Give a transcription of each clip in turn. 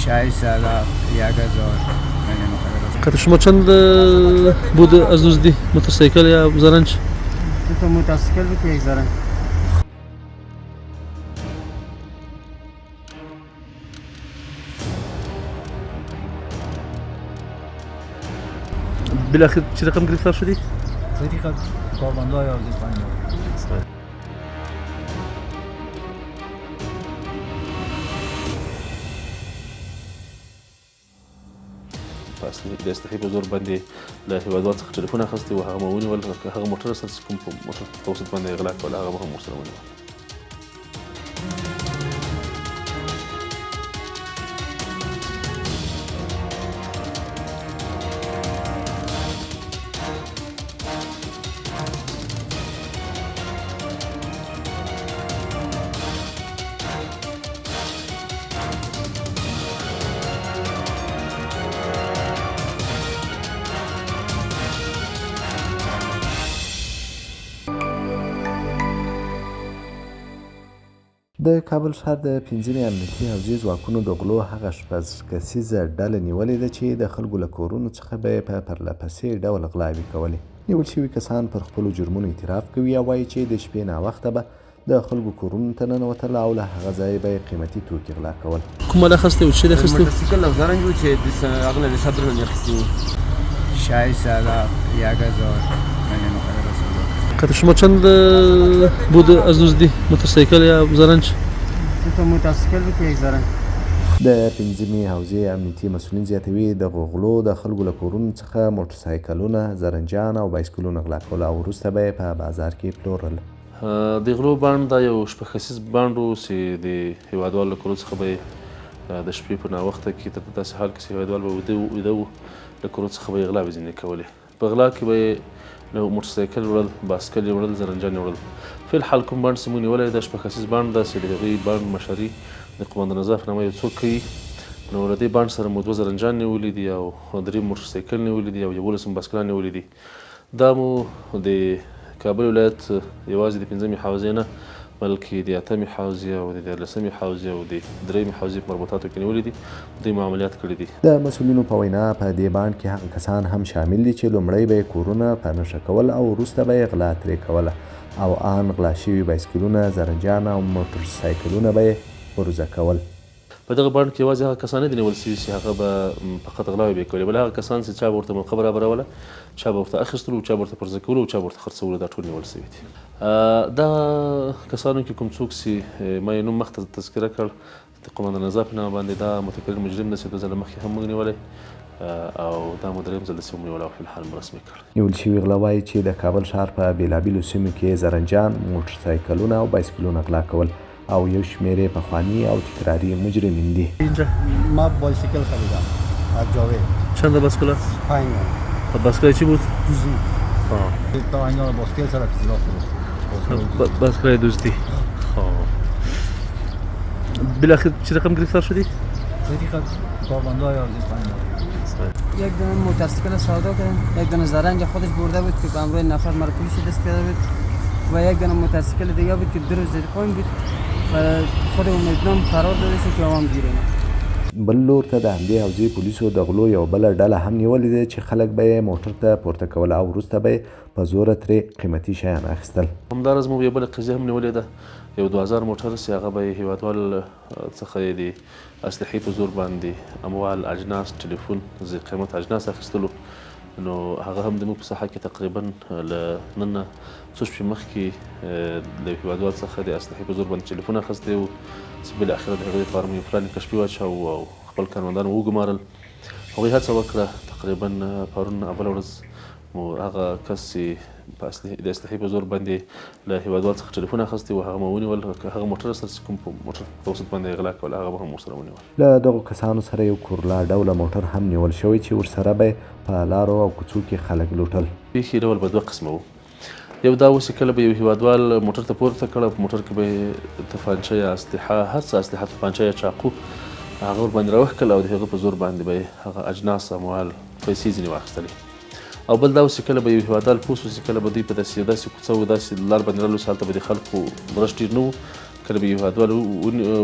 40 آلاف 1000 خاطر شما چند بود از دزدی موتورسیکل یا زرنج؟ 2 تا موتورسیکل بود و 1 زرنج. بالاخره چه رقم گرفتار شدی؟ طریق کارمندای حوزه پایین. د اصلاحي په زور باندې له هېوادوال څخه ټلیفون اخیستی و، هغه مو ونیول. هغه موټر سره چې کوم په موټر په توسط باندې غلا کوله هغه به هم ورسره ونیول. د کابل ښار د 5مې امنیتي حوزې ځواکونو د غلو هغه شپږ کسیزه ډله نیولې ده چې د خلکو له کورونو څخه به یې په پرله پسې ډول غلاوې کولې. نیول شوي کسان پر خپلو جرمونو اعتراف کوي او وایي چې د شپې ناوخته به د خلکو کورونو ته ننوتل او له هغه ځایه به یې قیمتي توکي غلا کول. کوم مال اخیستی و؟ څه دې اخیستی و؟ موتورسیکل او زرنج و چې هغه نه د صبر نه اخیستي و. 40 آلاف 1000 خاطر شما چند بود از دزدی موتورسیکل یا زرنج؟ 2 تا موتورسیکل بود و 1 زرنج. د 5مې حوزې امنیتي مسؤلین زیاتوي د غلو د خلکو له کورونو څخه موټرسایکلونه، زرنجان او بایسکلونه غلا کول او وروسته به یې په بازار کې پلورل. د غلو بانډ دا یو شپږ کسیز بانډ و چې د هېوادوالو له کورو څخه به یې د شپې په ناوخته کې تر داسې حال کې چې هېوادوال به ویده و له کورو څخه به یې غلاوې ځینې کولې. په غلا کې به یې له موټرسایکل وړل، باسکل یې وړل، زرنجان یې وړل. فی الحال کوم بانډ چې موږ نیولی دا شپږ کسیز بانډ ده چې د هغوی بانډ مشري د قومندان نظاف نامه یو څوک کوي. نو له دې بانډ سره مو 2 زرنجان نیولي دي او 3 موټرسایکل نیولي دي او 11 باسکلان نیولي دي. دا مو د کابل ولایت یوازې د 5مې حوزې نه بلکې د 8مې حوزې او د 14مې حوزې او د 3مې حوزې په مربوطاتو کې نیولي دي. دوی معاملات کړي دي. د مسؤلینو په وینا په دې بانډ کې هغه کسان هم شامل دي چې لومړی به یې کورونه په نښه کول او وروسته به یې غلا ترې کوله او آن غلا شوي بایسکلونه، زرنجان او موټرسایکلونه به یې پرزه کول. په دغه بانډ کې یوازې هغه کسان نه دي نیول سوي چې هغه به فقط غلاوې به یې کولې، بل هغه کسان چې چا به ورته موقع برابروله، چا به ورته اخیستلو، چا به ورته پرزه کولو او چا به ورته خرڅولو، دا ټول نیول سوي دي. دغه کسانو کې کوم څوک چې ما یې نوم مخته تذکره کړ د قومندان نظاف نامه باندې، دا متکرر مجرم دی چې 2 ځله مخکې هم موږ نیولی او دا مو 3م ځل چې موږ نیولی او فی الحال مو رسمي کړ. نیول شوي غله وایي چې د کابل ښار په بېلابېلو سیمو کې زرنجان، موټرسایکلونه او بایسکلونه غلا کول او یو شمېر یې پخواني او تکراري مجرمین دي. اینجا ما بایسیکل خریدم از جاوید. چند باسکل؟ 5 باسکل چی بود؟ دوزی. خب تا اینا باسکل سر اطلاع فرست. باسکل دزدی. خب بالاخره چه رقم گرفتار شدی؟ طریق کارمندای حوزه پایین. یک دونه موتورسیکل سودا کردم، یک دونه زرنج خودش برده بود که به همراه نفر مرا پلیس دست کرده بود و یک دونه موتورسیکل دیگه بود که 2 روز زیر پایین بود و خود امیدنام قرار داده شد که عوام گیره نه. بل لور ته د همدې حوزې پولیسو د غلو یو بله ډله هم نیولې ده چې خلک به یې موټر ته پورته کول او وروسته به یې په زوره ترې قیمتي شیان اخیستل. همداراز مو یو بله قضیه هم نیولې ده، یو 2000 موټر چې هغه به یې هېوادوال څخه یې د اصلحې په زور باندې اموال، اجناس، ټلیفون، ذي قیمت اجناس اخیستلو. نو هغه هم د موږ په ساحه کې تقریبا له نن نه څو شپې مخکې له هېوادوال څخه د اصلحې په زور باندې ټلیفون اخیستی و چې بالاخره د هغوی لپاره مو یو پلان کشفي واچاوه او خپل کارمندان وګمارل. هغوی هڅه وکړه تقریبا پرون اوله ورځ مو هغه کس چې د اصلحې په زور باندې له هېوادوال څخه ټلیفون اخیستی و هغه مو ونیول. هغه موټر سره چې کوم په موټر په توسط باندې یې غلا کوله هغه به هم ورسره ونیول. له دغو کسانو سره یو کورلا ډوله موټر هم نیول شوی چې ورسره به په لارو او کوڅو کې خلک لوټل. پیښې ډول به 2 قسمه وو. یو دا و چې کله به یو هېوادوال موټر ته پورته کړه، په موټر کې به یې توپانچه یا اسلحه، هر څه اسلحه، توپانچه یا چاقو هغه ورباندې راوښکل او د هغه په زور باندې به یې هغه اجناس، اموال، پیسې ځینې واخیستلې. او بل دا و چې کله به یو هېوادوال پوه شو چې کله به دوی په داسې کوڅه و داسې لار باندې رالو چې هلته به د خلکو رش ډېر نه و کله به یو هیوادوال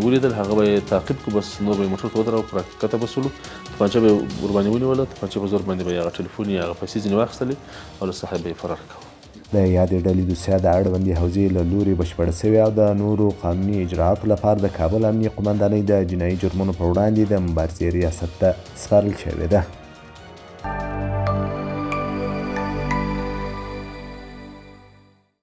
ولیدل هغه به یې تعقیب کړو، بس نور به یې موټر ته ودراوه، پر کښته بسولو، توپانچه به یې ورباندې ونیوله، توپانچې په زور باندې به یې هغه ټلیفون یا هغه پیسې ځینې واخیستلې او له ساحې به یې فرار کاوه. د یادې ډلې دوسیه د اړوندې حوزې له لوري بشپړه شوې او د نورو قانوني اجرااتو لپاره د کابل امنیې قومندانۍ د جنایي جرمونو په وړاندې د مبارزې ریاست ته سپارل شوې ده.